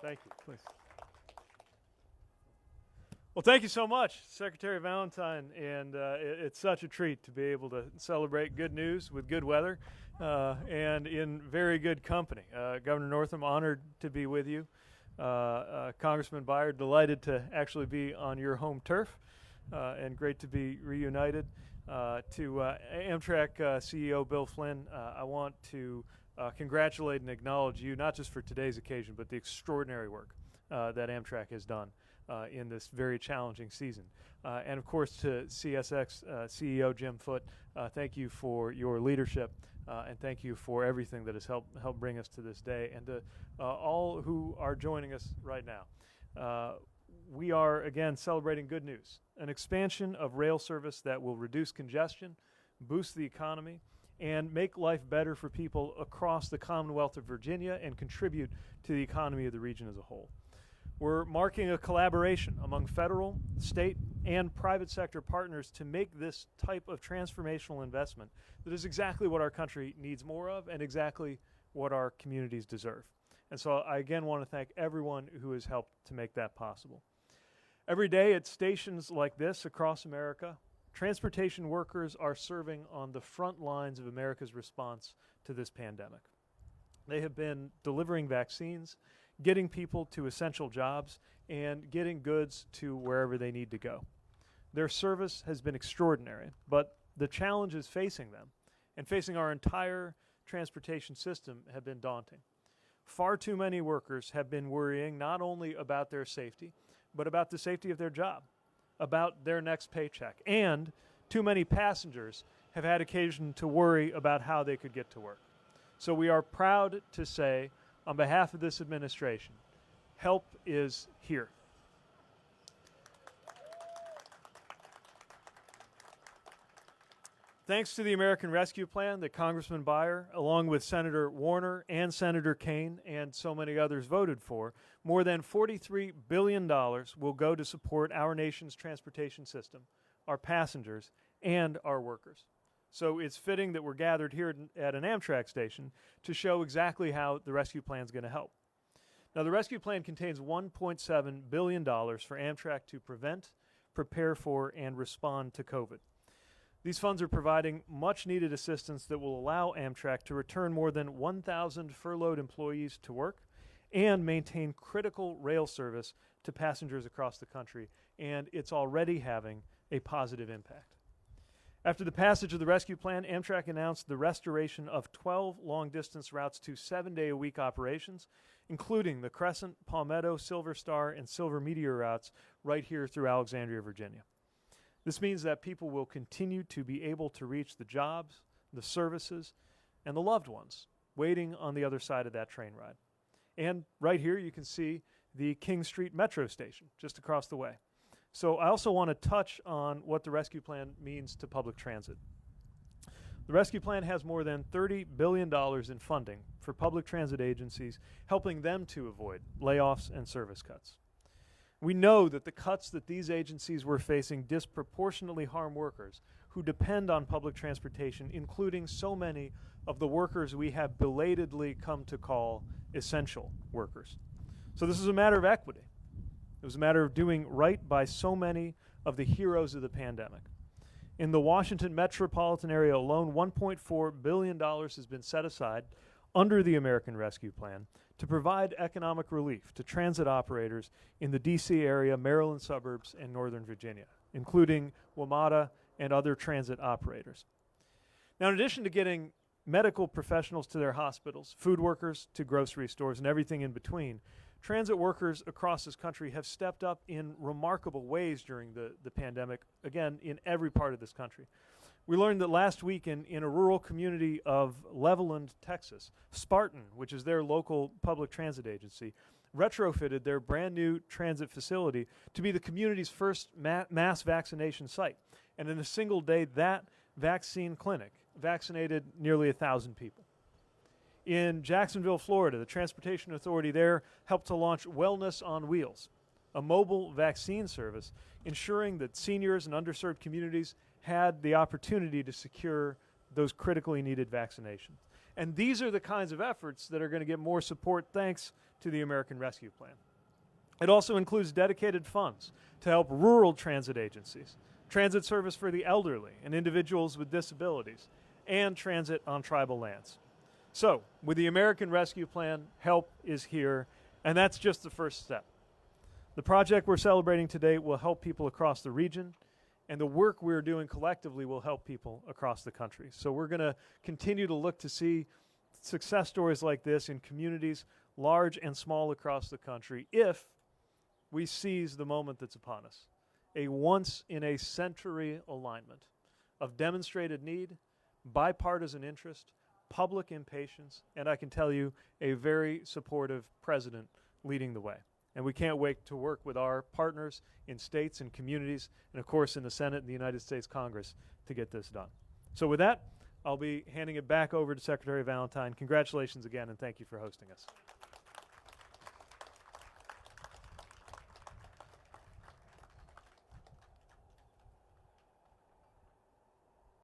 Thank you. Please. Well, thank you so much, Secretary Valentine, and it's such a treat to be able to celebrate good news with good weather and in very good company. Governor Northam, honored to be with you. Congressman Byer, delighted to actually be on your home turf and great to be reunited. To Amtrak CEO Bill Flynn, I want to congratulate and acknowledge you, not just for today's occasion, but the extraordinary work that Amtrak has done in this very challenging season. And of course to CSX CEO Jim Foote, thank you for your leadership and thank you for everything that has helped bring us to this day. And to all who are joining us right now. We are again celebrating good news, an expansion of rail service that will reduce congestion, boost the economy, and make life better for people across the Commonwealth of Virginia and contribute to the economy of the region as a whole. We're marking a collaboration among federal, state, and private sector partners to make this type of transformational investment that is exactly what our country needs more of and exactly what our communities deserve. And so I again want to thank everyone who has helped to make that possible. Every day at stations like this across America, transportation workers are serving on the front lines of America's response to this pandemic. They have been delivering vaccines, getting people to essential jobs, and getting goods to wherever they need to go. Their service has been extraordinary, but the challenges facing them and facing our entire transportation system have been daunting. Far too many workers have been worrying not only about their safety, but about the safety of their job, about their next paycheck. And too many passengers have had occasion to worry about how they could get to work. So we are proud to say, on behalf of this administration, help is here. Thanks to the American Rescue Plan that Congressman Byer, along with Senator Warner and Senator Kaine and so many others voted for, more than $43 billion will go to support our nation's transportation system, our passengers, and our workers. So it's fitting that we're gathered here at an Amtrak station to show exactly how the Rescue Plan is going to help. Now, the Rescue Plan contains $1.7 billion for Amtrak to prevent, prepare for, and respond to COVID. These funds are providing much-needed assistance that will allow Amtrak to return more than 1,000 furloughed employees to work and maintain critical rail service to passengers across the country, and it's already having a positive impact. After the passage of the Rescue Plan, Amtrak announced the restoration of 12 long-distance routes to 7-day-a-week operations, including the Crescent, Palmetto, Silver Star, and Silver Meteor routes right here through Alexandria, Virginia. This means that people will continue to be able to reach the jobs, the services, and the loved ones waiting on the other side of that train ride. And right here you can see the King Street Metro station just across the way. So I also want to touch on what the Rescue Plan means to public transit. The Rescue Plan has more than $30 billion in funding for public transit agencies, helping them to avoid layoffs and service cuts. We know that the cuts that these agencies were facing disproportionately harm workers who depend on public transportation, including so many of the workers we have belatedly come to call essential workers. So this is a matter of equity. It was a matter of doing right by so many of the heroes of the pandemic. In the Washington metropolitan area alone, $1.4 billion has been set aside under the American Rescue Plan to provide economic relief to transit operators in the D.C. area, Maryland suburbs, and Northern Virginia, including WMATA and other transit operators. Now, in addition to getting medical professionals to their hospitals, food workers to grocery stores, and everything in between, transit workers across this country have stepped up in remarkable ways during the pandemic, again, in every part of this country. We learned that last week in a rural community of Levelland, Texas, Spartan, which is their local public transit agency, retrofitted their brand new transit facility to be the community's first mass vaccination site. And in a single day, that vaccine clinic vaccinated nearly 1,000 people. In Jacksonville, Florida, the Transportation Authority there helped to launch Wellness on Wheels, a mobile vaccine service ensuring that seniors and underserved communities had the opportunity to secure those critically needed vaccinations. And these are the kinds of efforts that are going to get more support thanks to the American Rescue Plan. It also includes dedicated funds to help rural transit agencies, transit service for the elderly and individuals with disabilities, and transit on tribal lands. So, with the American Rescue Plan, help is here, and that's just the first step. The project we're celebrating today will help people across the region, and the work we're doing collectively will help people across the country. So we're going to continue to look to see success stories like this in communities large and small across the country if we seize the moment that's upon us. A once-in-a-century alignment of demonstrated need, bipartisan interest, public impatience, and I can tell you, a very supportive president leading the way. And we can't wait to work with our partners in states and communities, and of course in the Senate and the United States Congress to get this done. So with that, I'll be handing it back over to Secretary Valentine. Congratulations again, and thank you for hosting us.